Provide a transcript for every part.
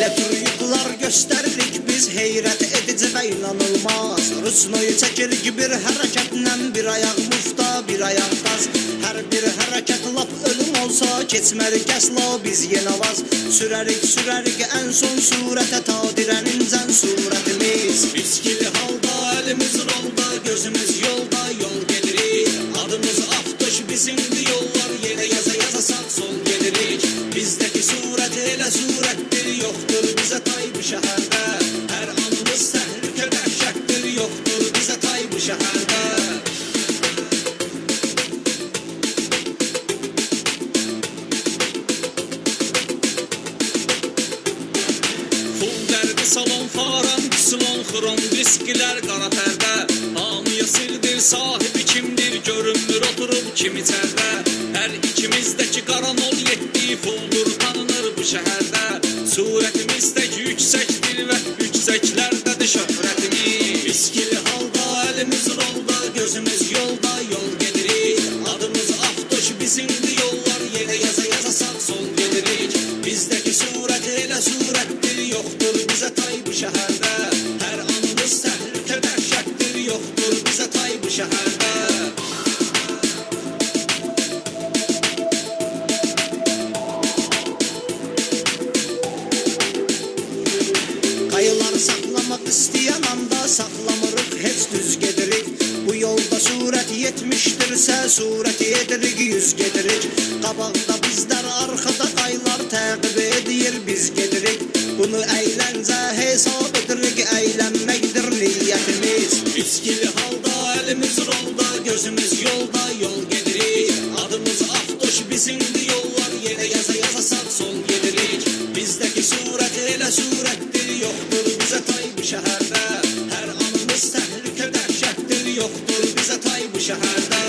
Elə türlüklar göstəririk biz, heyrət edici və inanılmaz. Rusnoyu çəkir ki bir hərəkətlə, bir ayaq mufta, bir ayaq qaz. Hər bir hərəkət lap ölüm olsa, keçmərik əsla biz yenə vaz. Sürərik ən son surətə, ta dirənincən surətimiz. Fiskili halda, əlimiz rolda, gözümüz yolda, yol gedirik. Adımız Aftoş, bizimdir yollar, yerə yaza sağ sol gedirik. Bizdəki surət elə surətdir, yoxdur bizə tay bu şəhərdə. Hər anımız təhlükə dəhşətdir, yoxdur bizə tay bu şəhərdə. Full dərdi salon, faran, silon, xrom, viskilər, qara pərdə. Hamıya sirdir, sahibi kimdir, görünmür oturub kim içərdə. Hər ikimizdəki qaranol yetdi, fuldur tanınır bu şəhərdə. Surətimizdəki yüksəkdir və yüksəklərdədir şöhrətimiz. Fiskili halda, əlimiz rolda, gözümüz yolda, yol gedirik. Adımız Aftoş, bizimdir yollar, yerə yaza sağ sol gedirik. Bizdəki surət elə surətdir, yoxdur bizə tay bu şəhərdə. Hər anımız təhlükə dəhşətdir, yoxdur bizə tay bu şəhərdə. Qayıları saxlamaq istəyən anda, saxlamırıq, heç düz gedirik. Bu yolda surət yetmişdirsə, surəti edirik, yüz gedirik. Qabaqda bizlər, arxada qaylar təqib edir, biz gedirik. Bunu əyləncə hesab edirik, əylənməkdir niyyətimiz. Fiskili halda, əlimiz rolda, gözümüz yolda, yol gedirik. Adımız Aftoş, bizimdir yollar, yerə yaza sağ sol gedirik. Bizdəki surət elə surətdir, yoxdur bizə tay bu şəhərdə. Hər anımız təhlükə dəhşətdir, yoxdur bizə tay bu şəhərdə.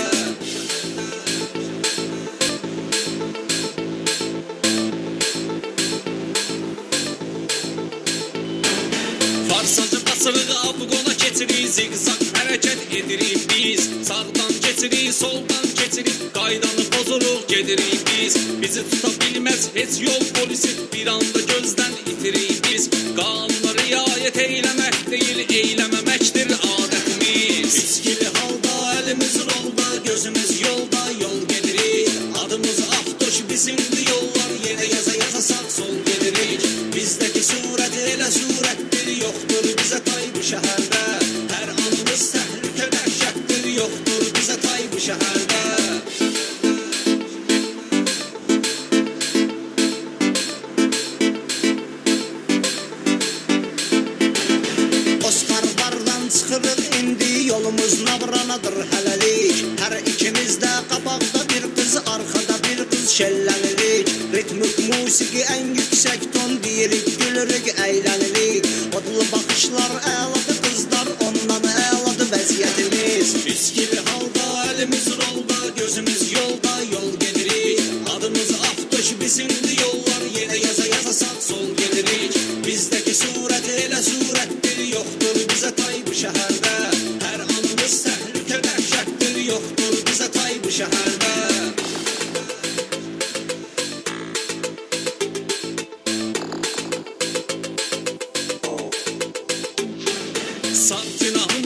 Farsacı basırıq, abqona keçirik, zigzag hərəkət edirik biz. Sağdan keçirik, soldan keçirik, qaydanı pozuruq gedirik biz. Bizi tuta bilməz heç yol polisi, bir anda gözdən itirik biz. Qanuna riayət eyləmək deyil, eyləməməkdir adətimiz. Fiskili halda, əlimiz rolda, gözümüz yolda, yol gedirik. Adımız Aftoş, bizimdir yollar, yerə yaza sağ sol gedirik. Bizdəki surət elə surətdir, yoxdur bizə tay bu şəhərdə. Hər anımız təhlükə dəhşətdir, yoxdur bizə tay bu şəhərdə. Oscar bardan çıxırıq indi, yolumuz nabranadır hələlik. Hər ikimiz də qabaqda bir qız, arxada bir qız şəllənirik. Ritmik musiqi ən yüksək ton, deyirik, gülürük, əylənirik. Odlu baxışlar əladır qızlar, ondan əladır vəziyyətimiz. Fiskili halda, əlimiz rolda, gözümüz yolda, yol gedirik. Adımız Aftoş, bizimdir yollar, yerə yaza sağ sol gedirik. Bizdəki surət elə surətdir, yoxdur bizə tay bu şəhərdə. Hər anımız təhlükə dəhşətdir, yoxdur bizə tay bu şəhərdə. Saf günahı